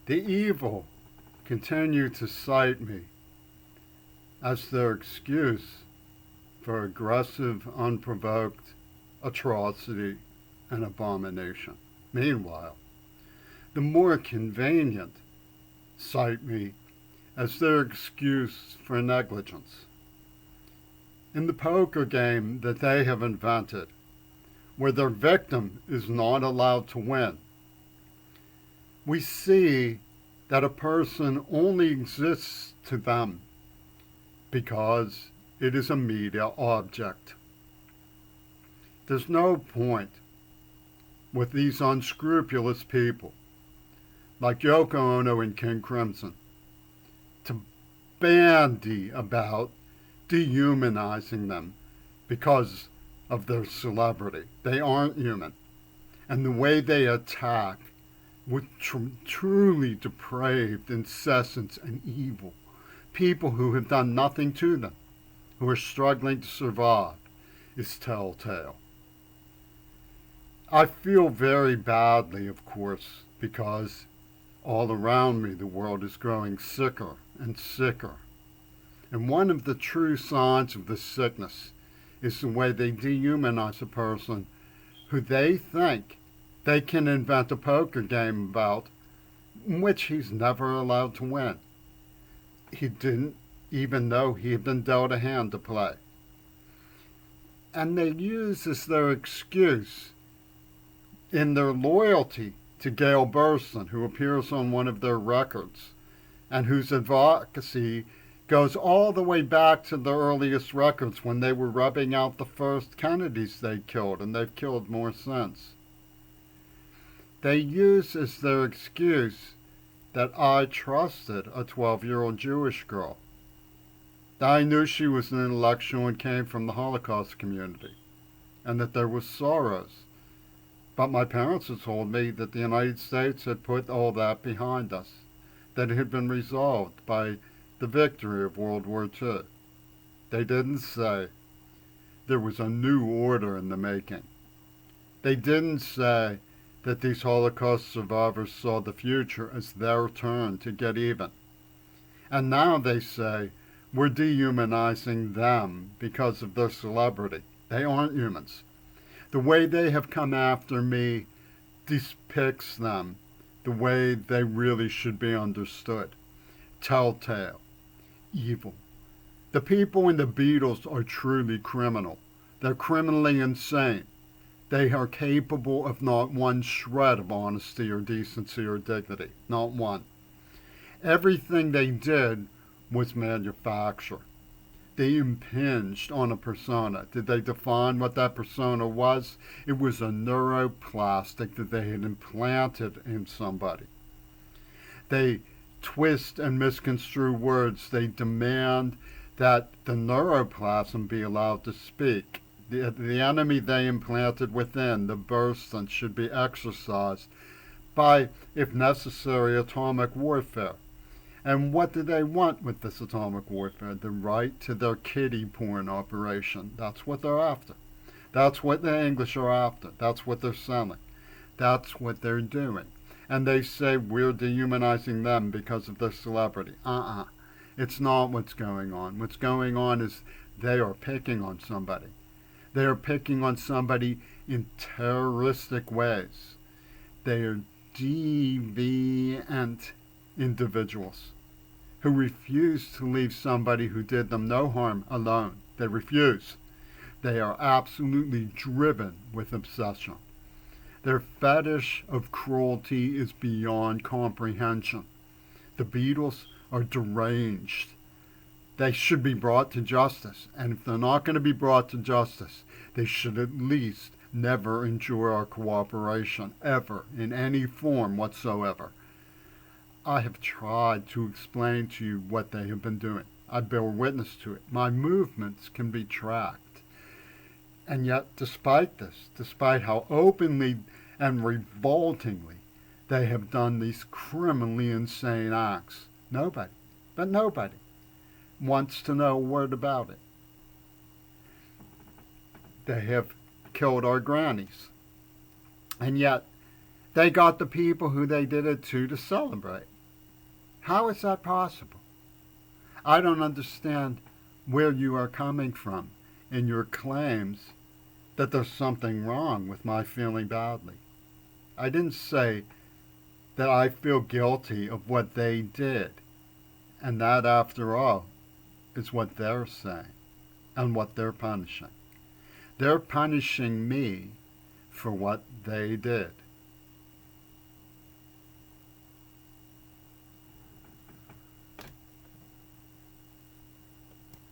The evil continue to cite me as their excuse for aggressive, unprovoked atrocity and abomination. Meanwhile, the more convenient cite me as their excuse for negligence. In the poker game that they have invented, where their victim is not allowed to win, we see that a person only exists to them because it is a media object. There's no point with these unscrupulous people like Yoko Ono and King Crimson to bandy about dehumanizing them because of their celebrity. They aren't human. And the way they attack with truly depraved, incessant, and evil people who have done nothing to them, who are struggling to survive, is telltale. I feel very badly, of course, because all around me the world is growing sicker and sicker. And one of the true signs of this sickness is the way they dehumanize a person who they think they can invent a poker game about, in which he's never allowed to win. He didn't even know he had been dealt a hand to play. And they use as their excuse, in their loyalty to Gail Burstyn, who appears on one of their records, and whose advocacy goes all the way back to the earliest records when they were rubbing out the first Kennedys they killed, and they've killed more since. They use as their excuse that I trusted a 12-year-old Jewish girl, that I knew she was an intellectual and came from the Holocaust community, and that there was sorrows. But my parents had told me that the United States had put all that behind us, that it had been resolved by the victory of World War II. They didn't say there was a new order in the making. They didn't say that these Holocaust survivors saw the future as their turn to get even. And now they say we're dehumanizing them because of their celebrity. They aren't humans. The way they have come after me depicts them the way they really should be understood. Telltale. Evil. The people in the Beatles are truly criminal. They're criminally insane. They are capable of not one shred of honesty or decency or dignity. Not one. Everything they did was manufacture. They impinged on a persona. Did they define what that persona was? It was a neuroplastic that they had implanted in somebody. They twist and misconstrue words. They demand that the neuroplasm be allowed to speak. The enemy they implanted within, the Burstyn, should be exorcised by, if necessary, atomic warfare. And what do they want with this atomic warfare? The right to their kiddie porn operation. That's what they're after. That's what the English are after. That's what they're selling. That's what they're doing. And they say we're dehumanizing them because of their celebrity. It's not what's going on. What's going on is they are picking on somebody. They are picking on somebody in terroristic ways. They are deviant individuals who refuse to leave somebody who did them no harm alone. They refuse. They are absolutely driven with obsession. Their fetish of cruelty is beyond comprehension. The Beatles are deranged. They should be brought to justice. And if they're not going to be brought to justice, they should at least never enjoy our cooperation, ever, in any form whatsoever. I have tried to explain to you what they have been doing. I bear witness to it. My movements can be tracked. And yet, despite this, despite how openly and revoltingly they have done these criminally insane acts, nobody wants to know a word about it. They have killed our grannies. And yet, they got the people who they did it to celebrate. How is that possible? I don't understand where you are coming from in your claims that there's something wrong with my feeling badly. I didn't say that I feel guilty of what they did, and that, after all, is what they're saying and what they're punishing. They're punishing me for what they did.